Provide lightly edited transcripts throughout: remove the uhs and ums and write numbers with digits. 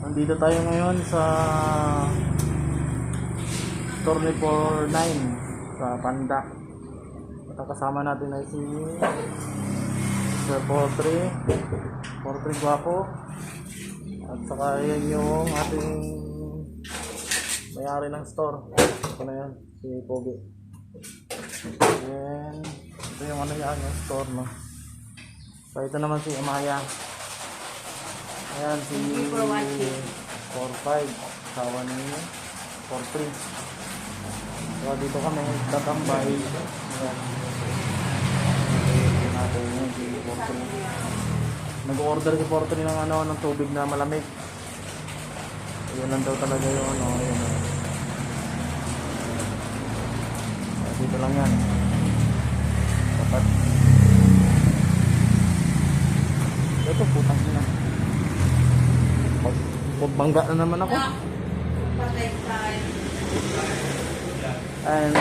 Nandito tayo ngayon sa store ni 49 sa Panda. Kasama natin ay si Sir Portre Guapo. At saka yan yung ating may-ari ng store. Ito na yan, si Pogi. Then, ito yung ano yan, yung store, no? So, ito naman si Amaya. Ayan, si 45, asawa ni 43. So, dito kami tatambay. Ayan. Natin yun, si 43. Nag-order si 43 ng ano, ng tubig na malamig. Ayan lang daw talaga yung ano, ayan. Dito lang yan. Dapat. Ito, putang ina. Bangga na naman ako. Ayan.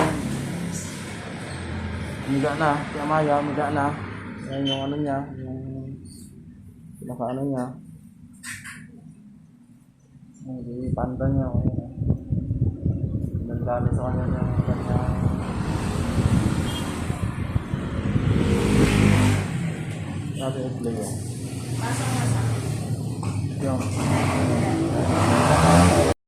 Miga na. Si Amaya, miga na. Ayan yung ano niya. Yung pinaka-ano niya. Yung panda niya. Nagdali sa kanya niya. Nasa i-play yun. Yung